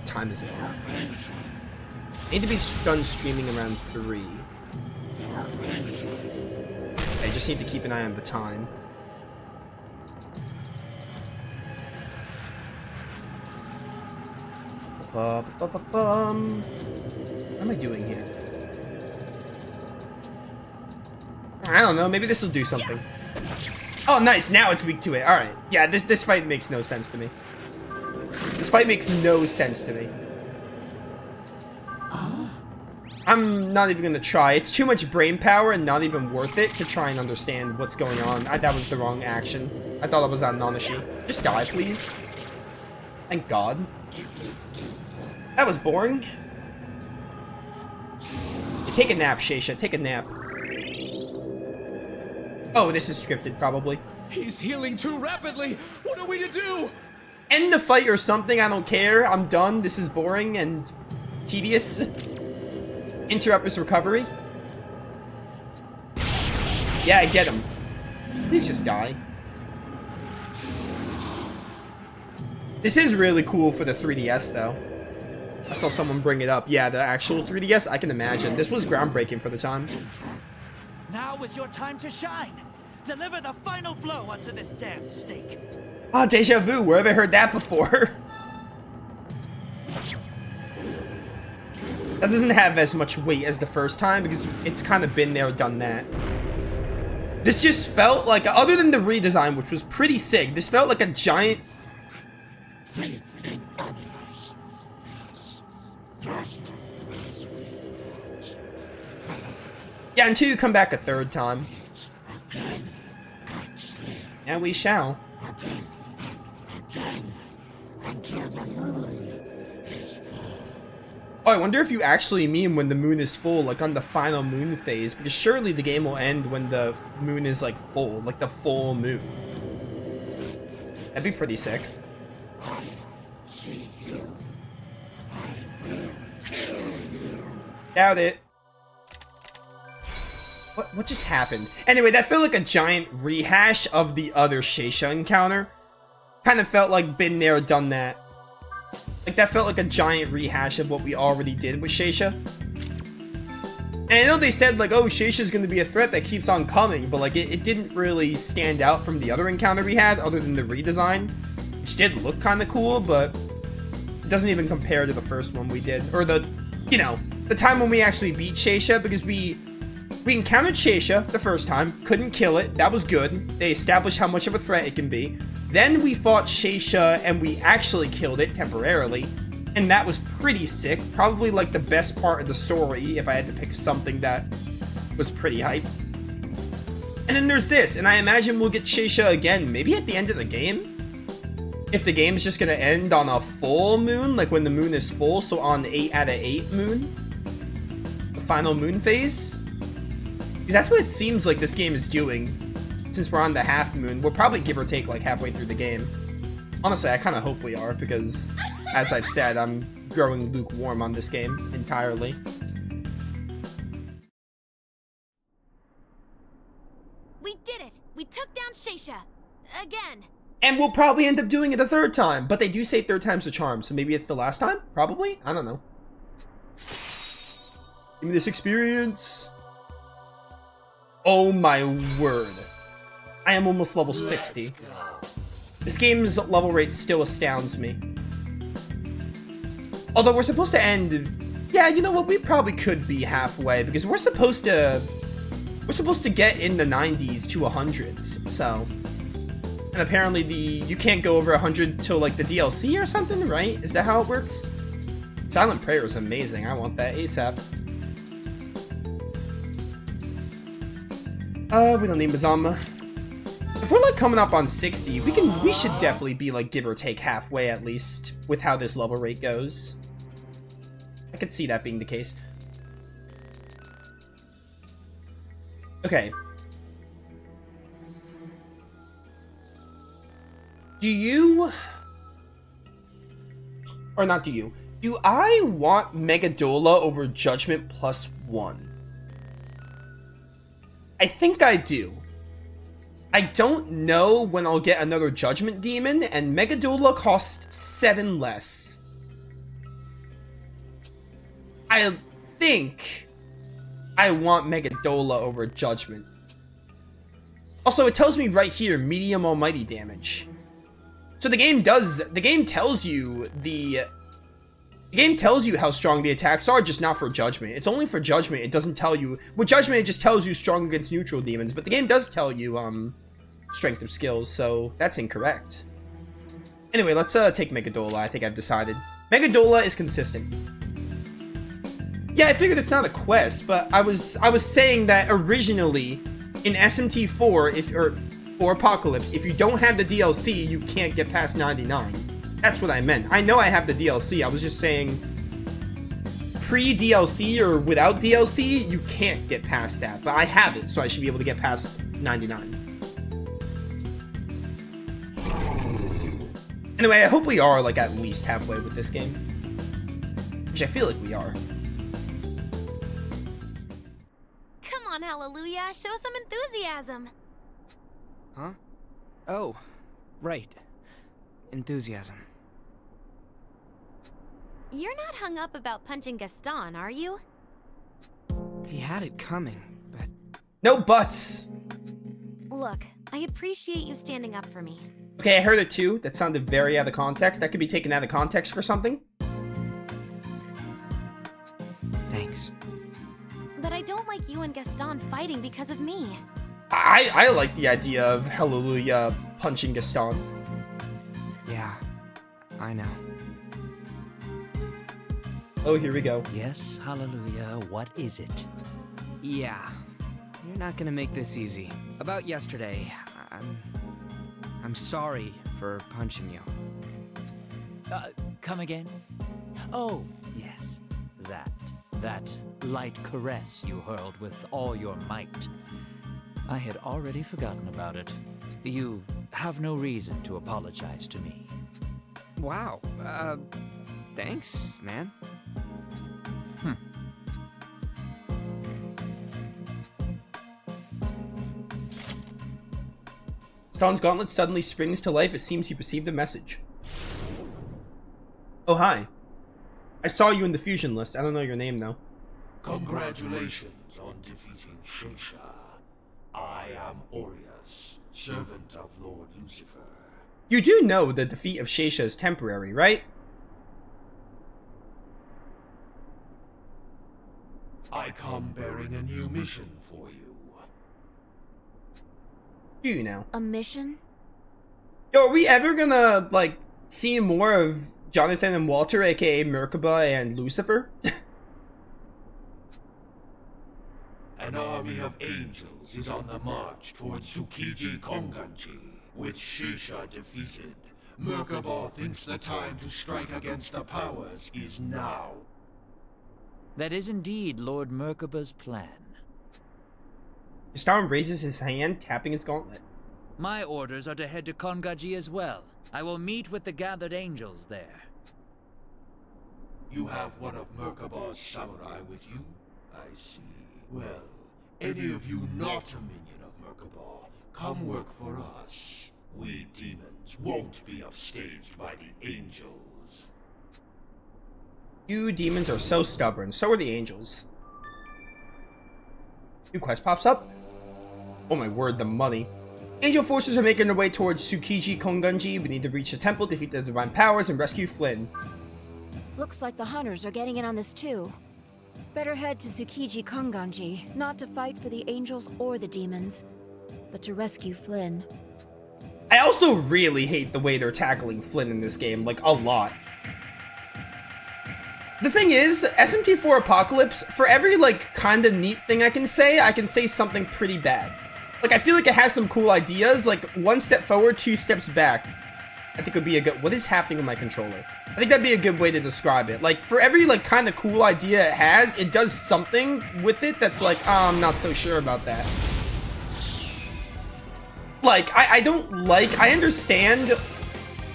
What time is it? I need to be done streaming around 3. I just need to keep an eye on the time. What am I doing here? I don't know, maybe this will do something. Oh, nice, now it's weak to it. Alright. Yeah, this fight makes no sense to me. This fight makes no sense to me. I'm not even gonna try. It's too much brain power and not even worth it to try and understand what's going on. That was the wrong action. I thought it was on Nanashi. Just die, please. Thank God. That was boring. Take a nap, Shesha. Take a nap. Oh, this is scripted, probably. He's healing too rapidly. What are we to do? End the fight or something. I don't care. I'm done. This is boring and tedious. Interrupt his recovery. Yeah, I get him. Please just die. This is really cool for the 3DS, though. I saw someone bring it up. Yeah, the actual 3DS, I can imagine. This was groundbreaking for the time. Now is your time to shine. Deliver the final blow onto this damn snake. Ah, deja vu. Where have I heard that before? That doesn't have as much weight as the first time because it's kind of been there, done that. This just felt like, other than the redesign, which was pretty sick, this felt like a giant... Yeah, until you come back a third time. And we shall. Oh, I wonder if you actually mean when the moon is full, like on the final moon phase, because surely the game will end when the moon is like full, like the full moon. That'd be pretty sick. Doubt it. What just happened? Anyway, that felt like a giant rehash of the other Shesha encounter. Kind of felt like been there, done that. Like, that felt like a giant rehash of what we already did with Shesha. And I know they said, like, oh, Shesha's gonna be a threat that keeps on coming, but, like, it didn't really stand out from the other encounter we had, other than the redesign. Which did look kind of cool, but it doesn't even compare to the first one we did. Or the, you know, the time when we actually beat Shesha, because we encountered Shesha the first time, couldn't kill it, that was good. They established how much of a threat it can be. Then we fought Shesha and we actually killed it temporarily, and that was pretty sick. Probably like the best part of the story if I had to pick something that was pretty hype. And then there's this, and I imagine we'll get Shesha again, maybe at the end of the game? If the game's just gonna end on a full moon, like when the moon is full, so on 8 out of 8 moon? The final moon phase? Because that's what it seems like this game is doing. Since we're on the half moon, we'll probably give or take like halfway through the game. Honestly, I kind of hope we are, because, as I've said, I'm growing lukewarm on this game entirely. We did it! We took down Shesha! Again! And we'll probably end up doing it a third time, but they do say third time's a charm, so maybe it's the last time? Probably? I don't know. Give me this experience! Oh my word. I am almost level 60. This game's level rate still astounds me. Although we're supposed to end... Yeah, you know what? We probably could be halfway, because we're supposed to get in the 90s to 100s, so... And apparently you can't go over 100 till like the DLC or something, right? Is that how it works? Silent Prayer is amazing. I want that ASAP. We don't need Mazama. If we're like coming up on 60, we should definitely be like give or take halfway at least with how this level rate goes. I could see that being the case. Okay. Do you... Or not do you. Do I want Megadola over Judgment +1? I think I do. I don't know when I'll get another Judgment Demon, and Megadola costs 7 less. I think I want Megadola over Judgment. Also, it tells me right here, medium almighty damage. So the game tells you how strong the attacks are, just not for Judgment. It's only for Judgment. It doesn't tell you. With Judgment, it just tells you strong against neutral demons, but the game does tell you strength of skills, so that's incorrect. Anyway, let's take Megadola. I think I've decided. Megadola is consistent. Yeah, I figured it's not a quest, but I was saying that originally in SMT4 or Apocalypse, if you don't have the DLC, you can't get past 99. That's what I meant. I know I have the DLC. I was just saying pre-DLC or without DLC, you can't get past that. But I have it, so I should be able to get past 99. Anyway, I hope we are like at least halfway with this game. Which I feel like we are. Come on, Hallelujah. Show some enthusiasm. Huh? Oh, right. Enthusiasm. You're not hung up about punching Gaston, are you? He had it coming, but... No buts! Look, I appreciate you standing up for me. Okay, I heard it too. That sounded very out of context. That could be taken out of context for something. Thanks. But I don't like you and Gaston fighting because of me. I like the idea of Hallelujah punching Gaston. Yeah, I know. Oh, here we go. Yes, Hallelujah, what is it? Yeah, you're not gonna make this easy. About yesterday, I'm sorry for punching you. Come again? Oh, yes, that light caress you hurled with all your might. I had already forgotten about it. You have no reason to apologize to me. Wow, thanks, man. Gaston's gauntlet suddenly springs to life. It seems he received a message. Oh, hi. I saw you in the fusion list. I don't know your name, though. Congratulations on defeating Shesha. I am Aureus, servant of Lord Lucifer. You do know the defeat of Shesha is temporary, right? I come bearing a new mission for you. Do you now? A mission? Yo, are we ever gonna, like, see more of Jonathan and Walter, aka Merkaba and Lucifer? An army of angels is on the march towards Tsukiji Konganji. With Shesha defeated, Merkaba thinks the time to strike against the powers is now. That is indeed Lord Merkaba's plan. Gaston raises his hand, tapping his gauntlet. My orders are to head to Kongaji as well. I will meet with the gathered angels there. You have one of Merkaba's samurai with you? I see. Well, any of you not a minion of Merkaba, come work for us. We demons won't be upstaged by the angels. You demons are so stubborn, so are the angels. New quest pops up. Oh my word, the money. Angel forces are making their way towards Tsukiji Konganji. We need to reach the temple, defeat the divine powers, and rescue Flynn. Looks like the hunters are getting in on this too. Better head to Tsukiji Konganji, not to fight for the angels or the demons, but to rescue Flynn. I also really hate the way they're tackling Flynn in this game, like, a lot. The thing is, SMT4 Apocalypse, for every, like, kinda neat thing I can say something pretty bad. Like, I feel like it has some cool ideas, like, one step forward, two steps back. I think would be a good... What is happening with my controller? I think that'd be a good way to describe it. Like, for every, like, kind of cool idea it has, it does something with it that's like, oh, I'm not so sure about that. Like, I don't like... I understand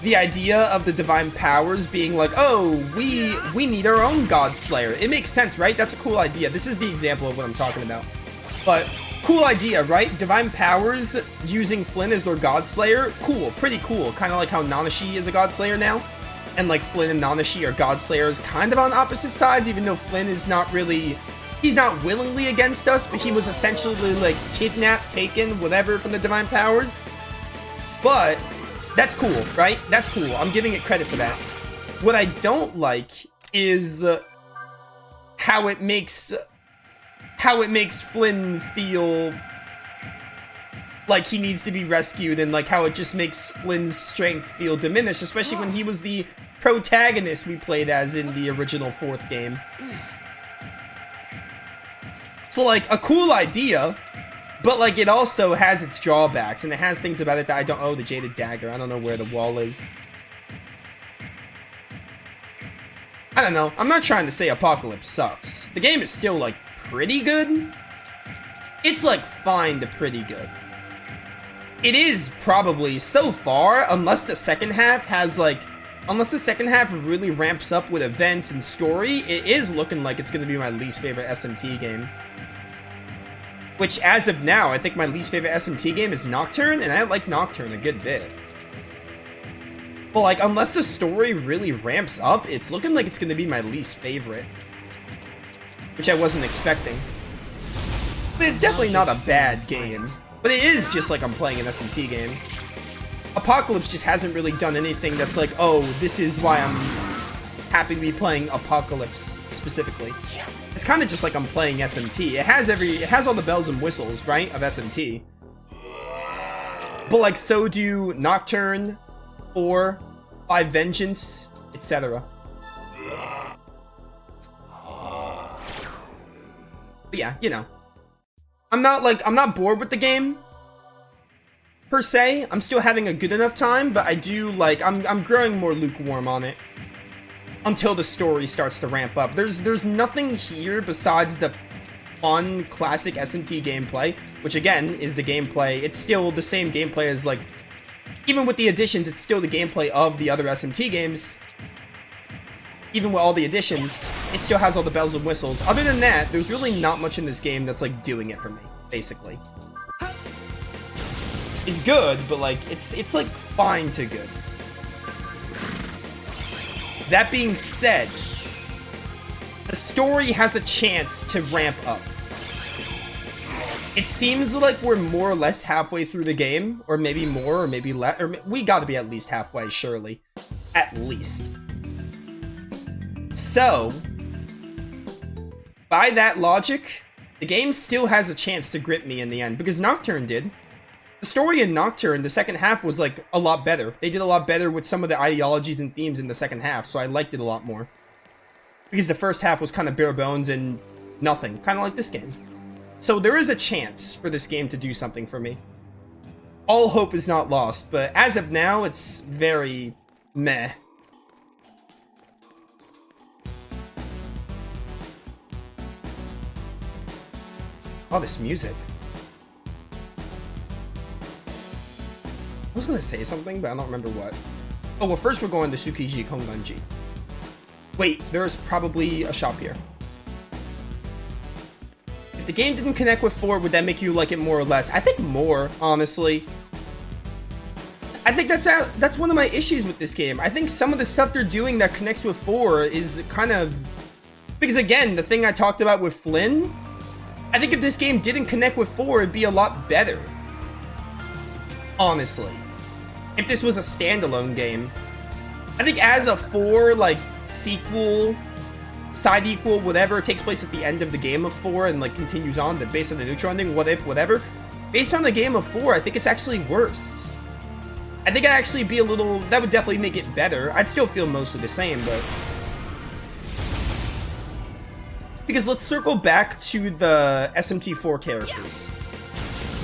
the idea of the divine powers being like, oh, we need our own God Slayer. It makes sense, right? That's a cool idea. This is the example of what I'm talking about. But... cool idea, right? Divine powers using Flynn as their God Slayer. Cool, pretty cool. Kind of like how Nanashi is a God Slayer now. and like Flynn and Nanashi are Godslayers kind of on opposite sides, even though Flynn is not really, he's not willingly against us, but he was essentially like kidnapped, taken, whatever from the Divine Powers. But that's cool, right? That's cool. I'm giving it credit for that. What I don't like is how it makes Flynn feel like he needs to be rescued, and like how it just makes Flynn's strength feel diminished, especially when he was the protagonist we played as in the original 4th game. So like, a cool idea, but like it also has its drawbacks, and it has things about it that I don't— oh, the Jaded Dagger. I don't know where the wall is. I don't know. I'm not trying to say Apocalypse sucks. The game is still like pretty good. It's like fine to pretty good. It is probably, so far, unless the second half really ramps up with events and story, it is looking like it's going to be my least favorite SMT game. Which, as of now, I think my least favorite SMT game is Nocturne, and I like Nocturne a good bit. But, like, unless the story really ramps up, it's looking like it's going to be my least favorite. Which I wasn't expecting. But it's definitely not a bad game. But it is just like I'm playing an SMT game. Apocalypse just hasn't really done anything that's like, oh, this is why I'm happy to be playing Apocalypse specifically. It's kind of just like I'm playing SMT. It has all the bells and whistles, right, of SMT. But like, so do Nocturne, 4, 5 Vengeance, etc. But yeah, you know. I'm not bored with the game, per se. I'm still having a good enough time, but I do like, I'm growing more lukewarm on it. Until the story starts to ramp up. There's nothing here besides the fun, classic SMT gameplay, which again, is the gameplay. It's still the same gameplay as like, even with the additions, it's still the gameplay of the other SMT games. Even with all the additions, it still has all the bells and whistles. Other than that, there's really not much in this game that's like doing it for me, basically. It's good, but like, it's like fine to good. That being said, the story has a chance to ramp up. It seems like we're more or less halfway through the game, or maybe more, or maybe less, or we gotta be at least halfway, surely. At least. So, by that logic, the game still has a chance to grip me in the end, because Nocturne did. The story in Nocturne, the second half, was like a lot better. They did a lot better with some of the ideologies and themes in the second half, so I liked it a lot more. Because the first half was kind of bare bones and nothing, kind of like this game. So there is a chance for this game to do something for me. All hope is not lost, but as of now, it's very meh. Oh, this music. I was gonna say something, but I don't remember what. Oh, well, first we're going to Tsukiji Konganji. Wait, there's probably a shop here. If the game didn't connect with 4, would that make you like it more or less? I think more, honestly. I think that's one of my issues with this game. I think some of the stuff they're doing that connects with 4 is kind of... Because again, the thing I talked about with Flynn, I think if this game didn't connect with 4, it'd be a lot better. Honestly. If this was a standalone game. I think as a 4, like, sequel, side equal, whatever, it takes place at the end of the game of 4 and, like, continues on, but based on the neutral ending, what if, whatever. Based on the game of 4, I think it's actually worse. I think I'd actually be a little... That would definitely make it better. I'd still feel mostly the same, but... Because let's circle back to the SMT4 characters.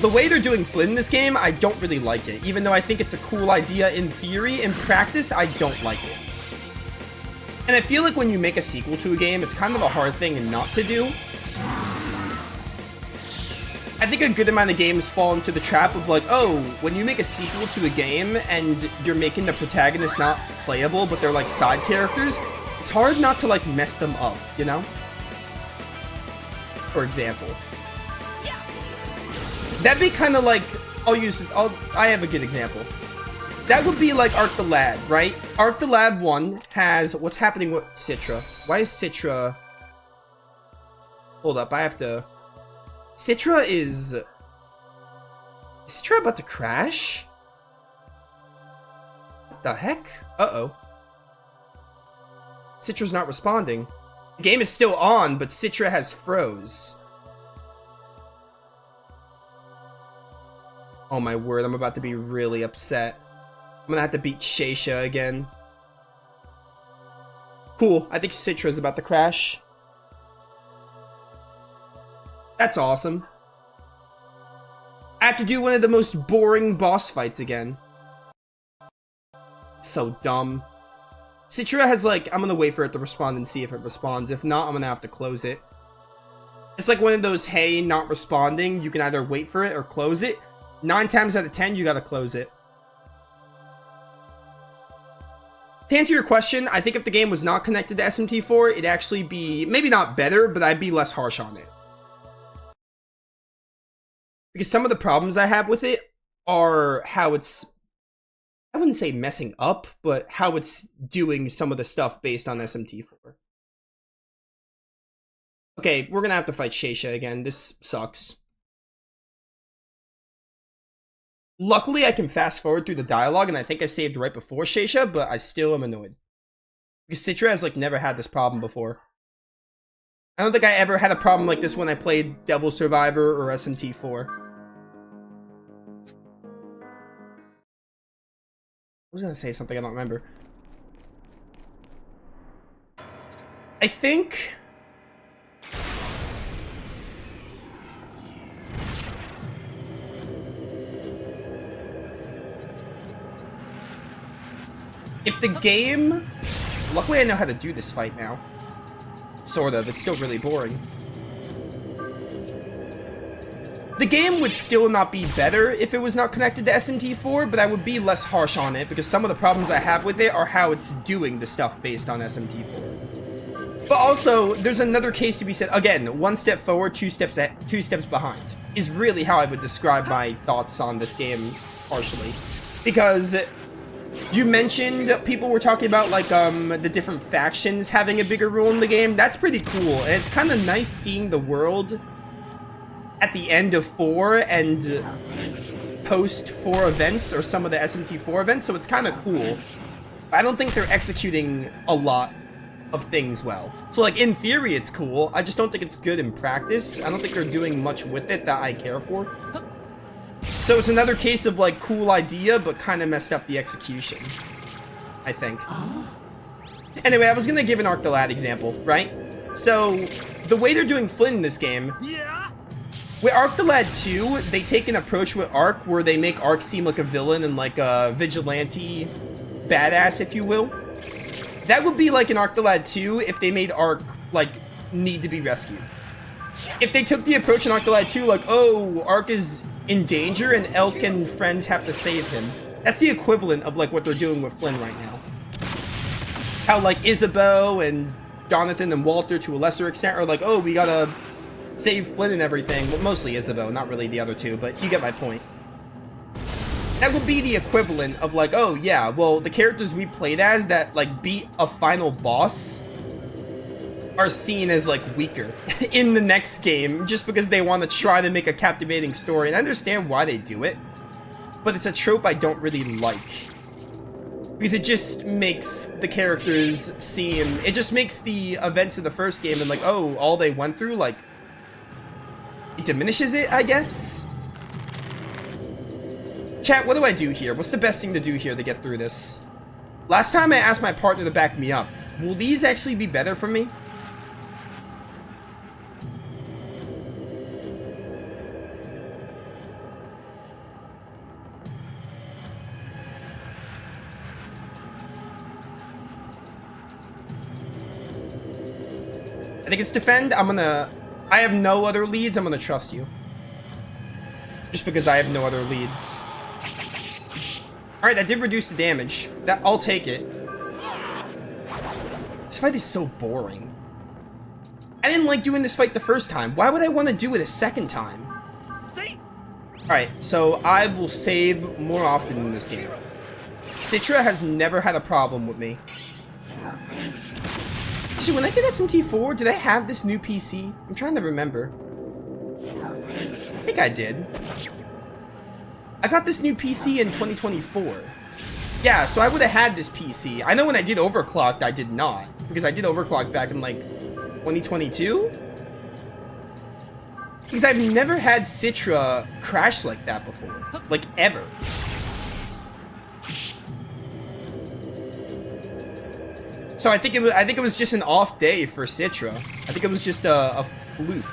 The way they're doing Flynn in this game, I don't really like it. Even though I think it's a cool idea in theory, in practice, I don't like it. And I feel like when you make a sequel to a game, it's kind of a hard thing not to do. I think a good amount of games fall into the trap of like, oh, when you make a sequel to a game and you're making the protagonist not playable, but they're like side characters, it's hard not to like mess them up, you know? For example. That'd be kind of like, I have a good example. that would be like Arc the Lad, right? Arc the Lad 1 has... What's happening with Citra? Why is Citra... Hold up, I have to... Citra is... Is Citra about to crash? What the heck? Uh-oh. Citra's not responding. The game is still on, but Citra has froze. Oh my word, I'm about to be really upset. I'm gonna have to beat Shesha again. Cool, I think Citra's about to crash. That's awesome. I have to do one of the most boring boss fights again. So dumb. Citra has like, I'm gonna wait for it to respond and see if it responds. If not, I'm gonna have to close it. It's like one of those, hey, not responding. You can either wait for it or close it. 9 times out of 10, you gotta close it. To answer your question, I think if the game was not connected to SMT4, it'd actually be, maybe not better, but I'd be less harsh on it. Because some of the problems I have with it are how it's, I wouldn't say messing up, but how it's doing some of the stuff based on SMT4. Okay, we're gonna have to fight Shesha again. This sucks. Luckily, I can fast forward through the dialogue, and I think I saved right before Shesha, but I still am annoyed. Because Citra has, like, never had this problem before. I don't think I ever had a problem like this when I played Devil Survivor or SMT4. I was gonna say something, I don't remember. I think... if the game... Luckily I know how to do this fight now. Sort of, it's still really boring. The game would still not be better if it was not connected to SMT4, but I would be less harsh on it because some of the problems I have with it are how it's doing the stuff based on SMT4. But also, there's another case to be said. Again, 1 step forward, 2 steps behind is really how I would describe my thoughts on this game partially. Because you mentioned people were talking about like the different factions having a bigger role in the game. That's pretty cool, and it's kind of nice seeing the world at the end of 4 and post 4 events, or some of the SMT4 events, so it's kind of cool. I don't think they're executing a lot of things well. So like in theory it's cool, I just don't think it's good in practice. I don't think they're doing much with it that I care for. So it's another case of like cool idea, but kind of messed up the execution, I think. Anyway, I was gonna give an Arc the Lad example, right? So the way they're doing Flynn in this game, with Arc the Lad 2, they take an approach with Arc where they make Arc seem like a villain and like a vigilante badass, if you will. That would be like an Arc the Lad 2 if they made Arc like need to be rescued. If they took the approach in Arc the Lad 2 like, oh, Arc is in danger and Elk and friends have to save him. That's the equivalent of like what they're doing with Flynn right now. How like Isabeau and Jonathan and Walter to a lesser extent are like, oh, we gotta save Flynn and everything. Well, mostly Isabeau, not really the other two, but you get my point. That would be the equivalent of like, oh yeah, well, the characters we played as that like beat a final boss are seen as like weaker in the next game just because they want to try to make a captivating story. And I understand why they do it, but it's a trope I don't really like. Because it just makes the characters seem, it just makes the events of the first game and like, oh, all they went through, like, it diminishes it, I guess? Chat, what do I do here? What's the best thing to do here to get through this? Last time I asked my partner to back me up. Will these actually be better for me? I think it's defend. I have no other leads. I'm gonna trust you. Just because I have no other leads. Alright, that did reduce the damage. I'll take it. This fight is so boring. I didn't like doing this fight the first time. Why would I want to do it a second time? Alright, so I will save more often in this game. Citra has never had a problem with me. Actually, when I did SMT4, did I have this new PC? I'm trying to remember. I think I did. I got this new PC in 2024. Yeah, so I would have had this PC. I know when I did Overclocked, I did not. Because I did Overclock back in, like, 2022? Because I've never had Citra crash like that before. Like, ever. So I think it was just an off day for Citra. I think it was just a floof.